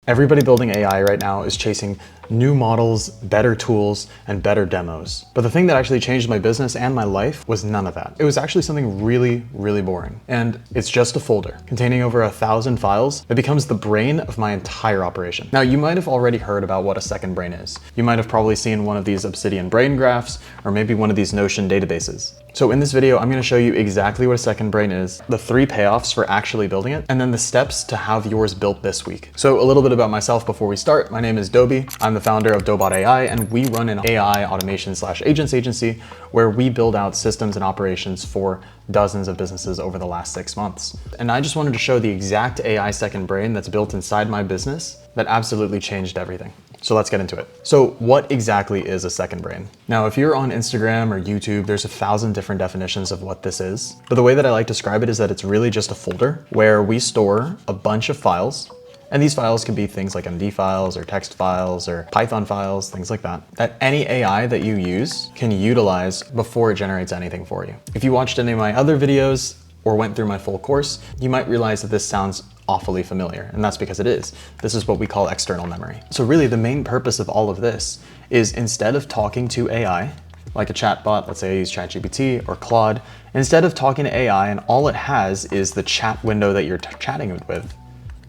Everybody building AI right now is chasing new models, better tools, and better demos. But the thing that actually changed my business and my life was none of that. It was actually something really, really boring. And it's just a folder containing over 1,000 files that becomes the brain of my entire operation. Now, you might have already heard about what a second brain is. You might have probably seen one of these Obsidian brain graphs, or maybe one of these Notion databases. So in this video, I'm gonna show you exactly what a second brain is, the 3 payoffs for actually building it, and then the steps to have yours built this week. So a little bit about myself before we start. My name is Dobie. I'm the founder of Dobot AI, and we run an AI automation/agents agency where we build out systems and operations for dozens of businesses over the last 6 months. And I just wanted to show the exact AI second brain that's built inside my business that absolutely changed everything. So let's get into it. So what exactly is a second brain? Now, if you're on Instagram or YouTube, there's 1,000 different definitions of what this is. But the way that I like to describe it is that it's really just a folder where we store a bunch of files. And these files can be things like MD files or text files or Python files, things like that, that any AI that you use can utilize before it generates anything for you. If you watched any of my other videos or went through my full course, you might realize that this sounds awfully familiar, and that's because it is. This is what we call external memory. So really the main purpose of all of this is instead of talking to AI, like a chatbot, let's say I use ChatGPT or Claude, instead of talking to AI and all it has is the chat window that you're chatting with.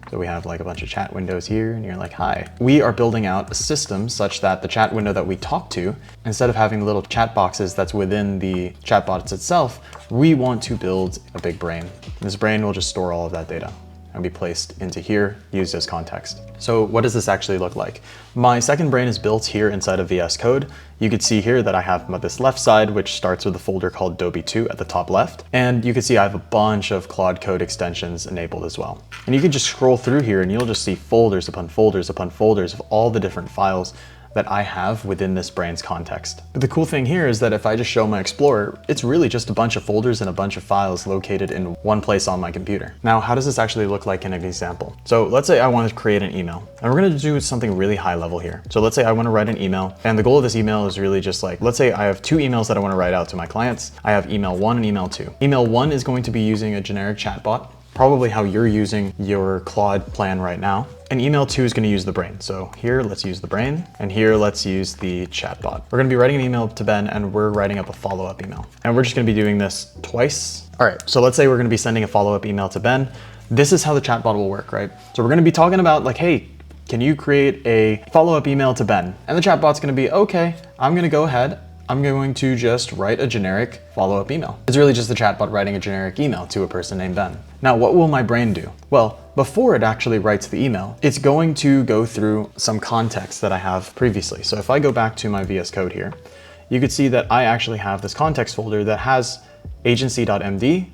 So we have like a bunch of chat windows here and you're like, hi. We are building out a system such that the chat window that we talk to, instead of having little chat boxes that's within the chatbots itself, we want to build a big brain. And this brain will just store all of that data and be placed into here, used as context. So what does this actually look like? My second brain is built here inside of VS Code. You could see here that I have this left side, which starts with a folder called Dobie2 at the top left. And you can see I have a bunch of Claude Code extensions enabled as well. And you can just scroll through here and you'll just see folders upon folders upon folders of all the different files that I have within this brain's context. But the cool thing here is that if I just show my Explorer, it's really just a bunch of folders and a bunch of files located in one place on my computer. Now, how does this actually look like in an example? So let's say I want to create an email, and we're gonna do something really high level here. So let's say I wanna write an email, and the goal of this email is really just like, let's say I have 2 emails that I wanna write out to my clients. I have email 1 and email 2. Email 1 is going to be using a generic chatbot, probably how you're using your Claude plan right now. And email 2 is going to use the brain. So here, let's use the brain. And here, let's use the chatbot. We're going to be writing an email to Ben and we're writing up a follow-up email. And we're just going to be doing this twice. All right, so let's say we're going to be sending a follow-up email to Ben. This is how the chatbot will work, right? So we're going to be talking about like, hey, can you create a follow-up email to Ben? And the chatbot's going to be, okay, I'm going to go ahead. I'm going to just write a generic follow-up email. It's really just the chatbot writing a generic email to a person named Ben. Now, what will my brain do? Well, before it actually writes the email, it's going to go through some context that I have previously. So if I go back to my VS Code here, you could see that I actually have this context folder that has agency.md,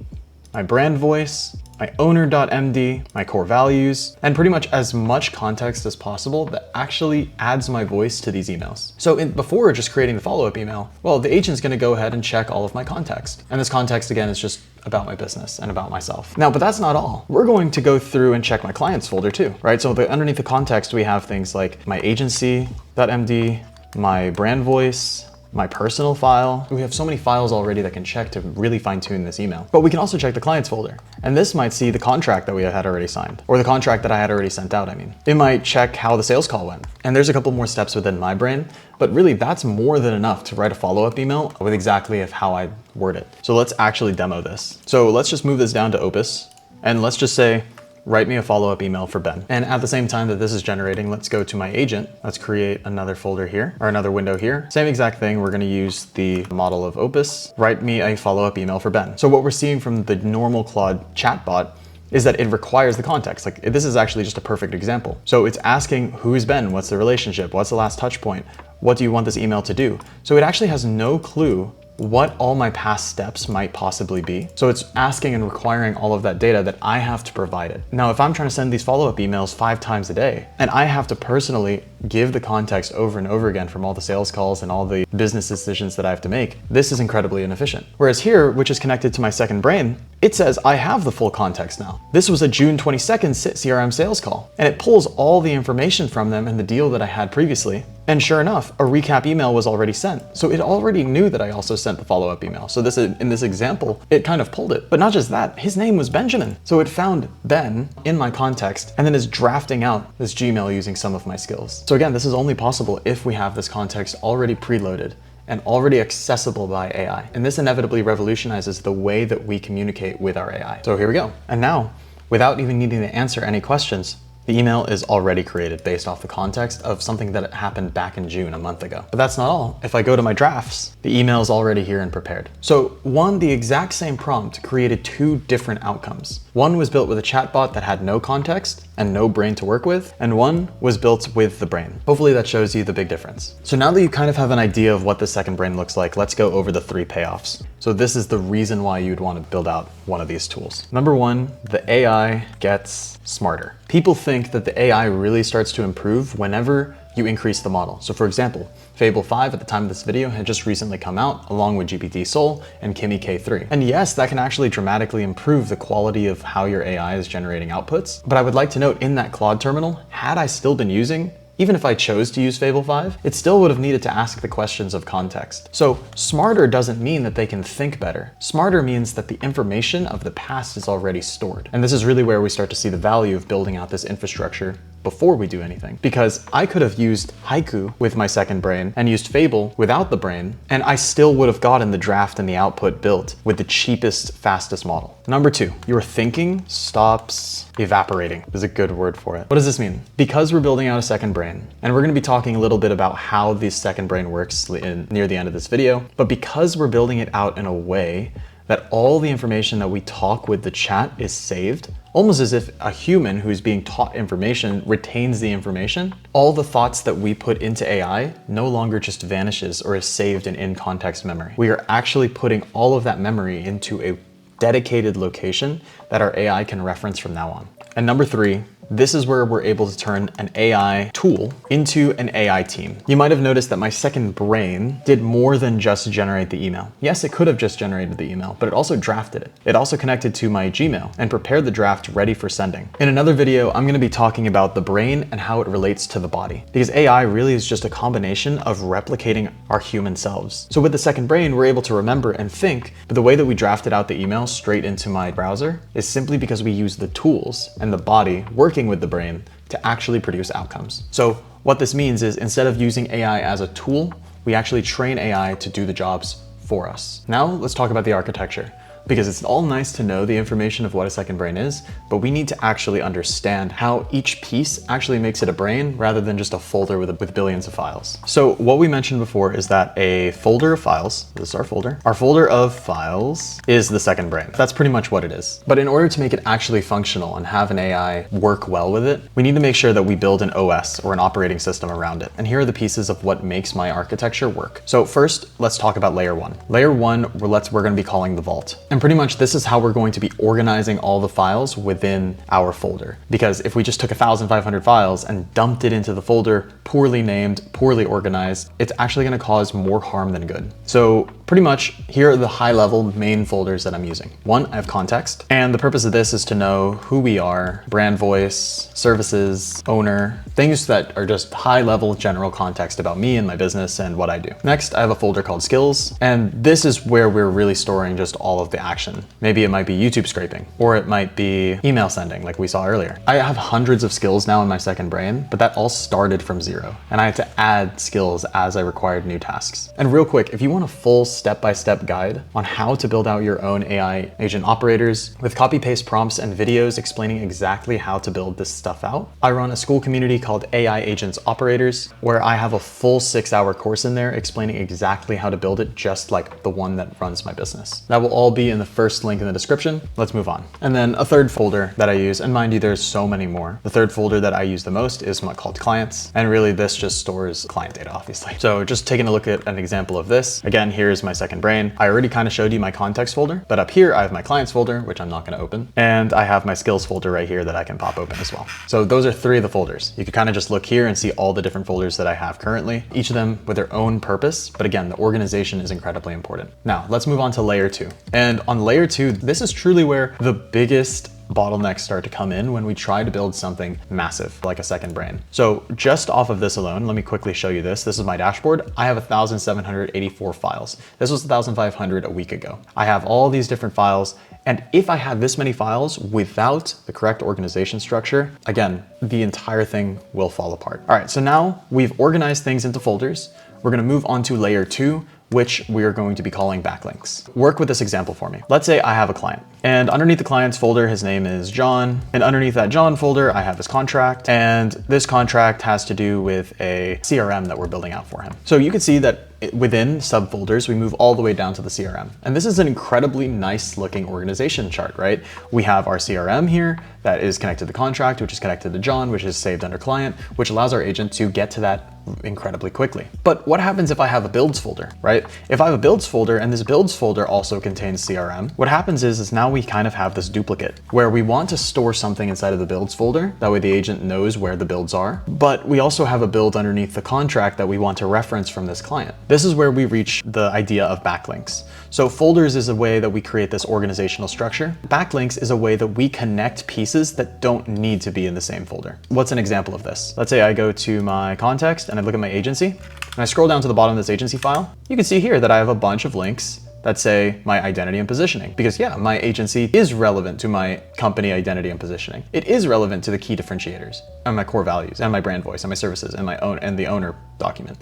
my brand voice, my owner.md, my core values, and pretty much as much context as possible that actually adds my voice to these emails. So before just creating the follow-up email, well, the agent's gonna go ahead and check all of my context. And this context, again, is just about my business and about myself. Now, but that's not all. We're going to go through and check my clients folder too, right? So underneath the context, we have things like my agency.md, my brand voice, my personal file. We have so many files already that can check to really fine tune this email. But we can also check the clients folder. And this might see the contract that we had already signed, or the contract that I had already sent out, I mean. It might check how the sales call went. And there's a couple more steps within my brain, but really that's more than enough to write a follow-up email with exactly how I word it. So let's actually demo this. So let's just move this down to Opus, and let's just say, write me a follow-up email for Ben. And at the same time that this is generating, let's go to my agent. Let's create another folder here, or another window here. Same exact thing, we're gonna use the model of Opus. Write me a follow-up email for Ben. So what we're seeing from the normal Claude chatbot is that it requires the context. Like this is actually just a perfect example. So it's asking, who is Ben? What's the relationship? What's the last touch point? What do you want this email to do? So it actually has no clue what all my past steps might possibly be. So it's asking and requiring all of that data that I have to provide it. Now, if I'm trying to send these follow-up emails 5 times a day, and I have to personally give the context over and over again from all the sales calls and all the business decisions that I have to make, this is incredibly inefficient. Whereas here, which is connected to my second brain, it says I have the full context now. This was a June 22nd CRM sales call, and it pulls all the information from them and the deal that I had previously, And sure enough, a recap email was already sent. So it already knew that I also sent the follow-up email. So in this example, it kind of pulled it. But not just that, his name was Benjamin. So it found Ben in my context and then is drafting out this Gmail using some of my skills. So again, this is only possible if we have this context already preloaded and already accessible by AI. And this inevitably revolutionizes the way that we communicate with our AI. So here we go. And now, without even needing to answer any questions, the email is already created based off the context of something that happened back in June, a month ago. But that's not all. If I go to my drafts, the email is already here and prepared. So the exact same prompt created two different outcomes. One was built with a chatbot that had no context and no brain to work with, and one was built with the brain. Hopefully that shows you the big difference. So now that you kind of have an idea of what the second brain looks like, let's go over the 3 payoffs. So this is the reason why you'd want to build out one of these tools. Number 1, the AI gets smarter. People think that the AI really starts to improve whenever you increase the model. So for example, Fable 5 at the time of this video had just recently come out along with GPT-Sol and Kimi K3. And yes, that can actually dramatically improve the quality of how your AI is generating outputs. But I would like to note in that Claude terminal, had I still been using, even if I chose to use Fable 5, it still would have needed to ask the questions of context. So smarter doesn't mean that they can think better. Smarter means that the information of the past is already stored. And this is really where we start to see the value of building out this infrastructure before we do anything. Because I could have used Haiku with my second brain and used Fable without the brain, and I still would have gotten the draft and the output built with the cheapest, fastest model. Number 2, your thinking stops evaporating is a good word for it. What does this mean? Because we're building out a second brain, and we're going to be talking a little bit about how the second brain works near the end of this video, but because we're building it out in a way that all the information that we talk with the chat is saved, almost as if a human who's being taught information retains the information, all the thoughts that we put into AI no longer just vanishes or is saved in context memory. We are actually putting all of that memory into a dedicated location that our AI can reference from now on. And number 3, this is where we're able to turn an AI tool into an AI team. You might have noticed that my second brain did more than just generate the email. Yes, it could have just generated the email, but it also drafted it. It also connected to my Gmail and prepared the draft ready for sending. In another video, I'm going to be talking about the brain and how it relates to the body, because AI really is just a combination of replicating our human selves. So with the second brain, we're able to remember and think, but the way that we drafted out the email straight into my browser is simply because we use the tools and the body working with the brain to actually produce outcomes. So what this means is instead of using AI as a tool, we actually train AI to do the jobs for us. Now let's talk about the architecture, because it's all nice to know the information of what a second brain is, but we need to actually understand how each piece actually makes it a brain rather than just a folder with billions of files. So what we mentioned before is that a folder of files, this is our folder of files is the second brain. That's pretty much what it is. But in order to make it actually functional and have an AI work well with it, we need to make sure that we build an OS or an operating system around it. And here are the pieces of what makes my architecture work. So first, let's talk about layer 1. Layer 1, we're gonna be calling the vault. And pretty much this is how we're going to be organizing all the files within our folder. Because if we just took 1,500 files and dumped it into the folder, poorly named, poorly organized, it's actually gonna cause more harm than good. So pretty much here are the high level main folders that I'm using. 1, I have context. And the purpose of this is to know who we are, brand voice, services, owner, things that are just high level general context about me and my business and what I do. Next, I have a folder called skills. And this is where we're really storing just all of the action. Maybe it might be YouTube scraping, or it might be email sending like we saw earlier. I have hundreds of skills now in my second brain, but that all started from 0. And I had to add skills as I required new tasks. And real quick, if you want a full step-by-step guide on how to build out your own AI agent operators with copy-paste prompts and videos explaining exactly how to build this stuff out, I run a school community called AI Agents Operators, where I have a full 6-hour course in there explaining exactly how to build it just like the one that runs my business. That will all be in the first link in the description. Let's move on. And then a third folder that I use, and mind you, there's so many more. The third folder that I use the most is called clients. And really this just stores client data, obviously. So just taking a look at an example of this. Again, here's my second brain. I already kind of showed you my context folder, but up here I have my clients folder, which I'm not going to open. And I have my skills folder right here that I can pop open as well. So those are 3 of the folders. You can kind of just look here and see all the different folders that I have currently, each of them with their own purpose. But again, the organization is incredibly important. Now let's move on to layer 2. And on layer 2, this is truly where the biggest bottlenecks start to come in when we try to build something massive like a second brain. So just off of this alone, let me quickly show you this. This is my dashboard. I have 1,784 files. This was 1,500 a week ago. I have all these different files. And if I had this many files without the correct organization structure, again, the entire thing will fall apart. All right, so now we've organized things into folders. We're gonna move on to layer 2, which we are going to be calling backlinks. Work with this example for me. Let's say I have a client, and underneath the client's folder, his name is John, and underneath that John folder, I have his contract, and this contract has to do with a CRM that we're building out for him. So you can see that within subfolders, we move all the way down to the CRM. And this is an incredibly nice looking organization chart, right? We have our CRM here that is connected to the contract, which is connected to John, which is saved under client, which allows our agent to get to that incredibly quickly. But what happens if I have a builds folder, right? If I have a builds folder and this builds folder also contains CRM, what happens is now we kind of have this duplicate where we want to store something inside of the builds folder. That way the agent knows where the builds are, but we also have a build underneath the contract that we want to reference from this client. This is where we reach the idea of backlinks. So folders is a way that we create this organizational structure. Backlinks is a way that we connect pieces that don't need to be in the same folder. What's an example of this? Let's say I go to my context and I look at my agency and I scroll down to the bottom of this agency file. You can see here that I have a bunch of links that say my identity and positioning, because yeah, my agency is relevant to my company identity and positioning. It is relevant to the key differentiators and my core values and my brand voice and my services and my own and the owner document.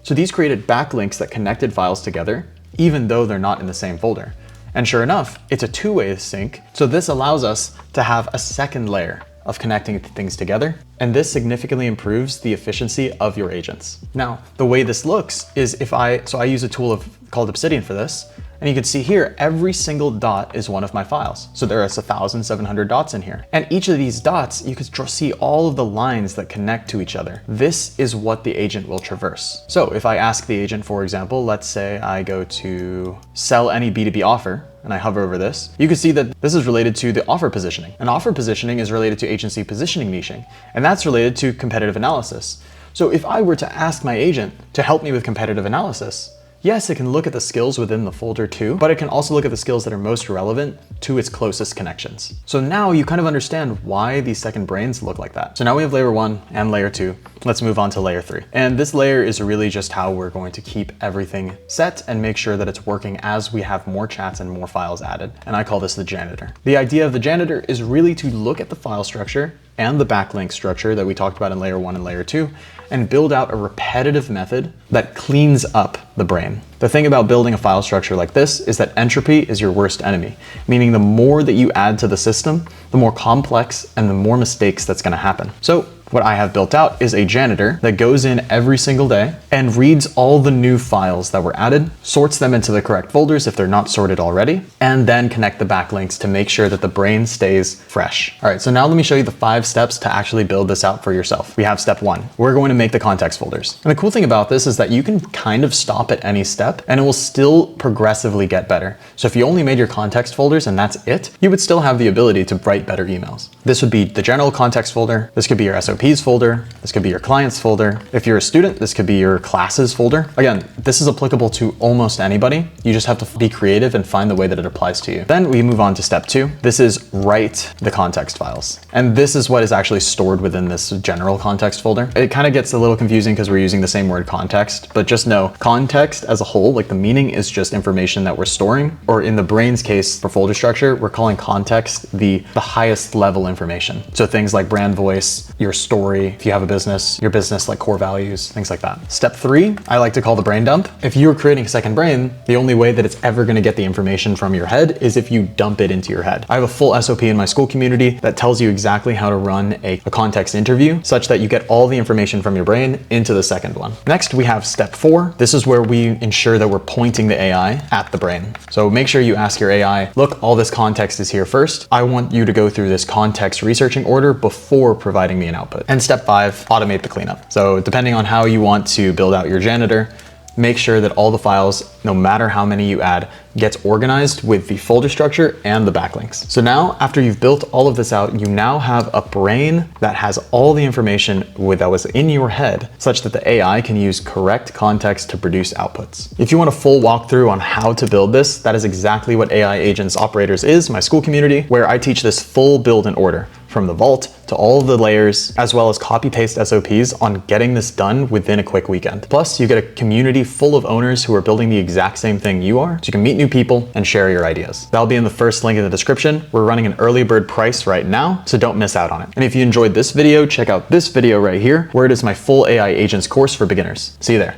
So these created backlinks that connected files together, even though they're not in the same folder. And sure enough, it's a two-way sync. So this allows us to have a second layer of connecting things together. And this significantly improves the efficiency of your agents. Now, the way this looks is I use a tool called Obsidian for this. And you can see here, every single dot is one of my files. So there is 1,700 dots in here. And each of these dots, you can see all of the lines that connect to each other. This is what the agent will traverse. So if I ask the agent, for example, let's say I go to sell any B2B offer, and I hover over this, you can see that this is related to the offer positioning. And offer positioning is related to agency positioning niching, and that's related to competitive analysis. So if I were to ask my agent to help me with competitive analysis, yes, it can look at the skills within the folder too, but it can also look at the skills that are most relevant to its closest connections. So now you kind of understand why these second brains look like that. So now we have layer 1 and layer 2. Let's move on to layer 3. And this layer is really just how we're going to keep everything set and make sure that it's working as we have more chats and more files added. And I call this the janitor. The idea of the janitor is really to look at the file structure and the backlink structure that we talked about in layer 1 and layer 2 and build out a repetitive method that cleans up the brain. The thing about building a file structure like this is that entropy is your worst enemy, meaning the more that you add to the system, the more complex and the more mistakes that's gonna happen. So what I have built out is a janitor that goes in every single day and reads all the new files that were added, sorts them into the correct folders if they're not sorted already, and then connect the backlinks to make sure that the brain stays fresh. All right, so now let me show you the 5 steps to actually build this out for yourself. We have step 1. We're going to make the context folders. And the cool thing about this is that you can kind of stop at any step and it will still progressively get better. So if you only made your context folders and that's it, you would still have the ability to write better emails. This would be the general context folder. This could be your SOPs folder. This could be your clients folder. If you're a student, this could be your classes folder. Again, this is applicable to almost anybody. You just have to be creative and find the way that it applies to you. Then we move on to step 2. This is write the context files. And this is what is actually stored within this general context folder. It kind of gets a little confusing because we're using the same word context, but just know context as a whole, like the meaning is just information that we're storing, or in the brain's case for folder structure, we're calling context the highest level information. So things like brand voice, your story, if you have a business, your business like core values, things like that. Step 3, I like to call the brain dump. If you're creating a second brain, the only way that it's ever gonna get the information from your head is if you dump it into your head. I have a full SOP in my school community that tells you exactly how to run a context interview such that you get all the information from your brain into the second one. Next, we have step 4. This is where we ensure that we're pointing the AI at the brain. So make sure you ask your AI, look, all this context is here first. I want you to go through this context researching order before providing me an output. And step 5, automate the cleanup. So depending on how you want to build out your janitor, make sure that all the files, no matter how many you add, gets organized with the folder structure and the backlinks. So now, after you've built all of this out, you now have a brain that has all the information that was in your head, such that the AI can use correct context to produce outputs. If you want a full walkthrough on how to build this, that is exactly what AI Agents Operators is, my school community, where I teach this full build in order, from the vault to all of the layers, as well as copy-paste SOPs on getting this done within a quick weekend. Plus, you get a community full of owners who are building the exact same thing you are, so you can meet new people and share your ideas. That'll be in the first link in the description. We're running an early bird price right now, so don't miss out on it. And if you enjoyed this video, check out this video right here, where it is my full AI Agents course for beginners. See you there.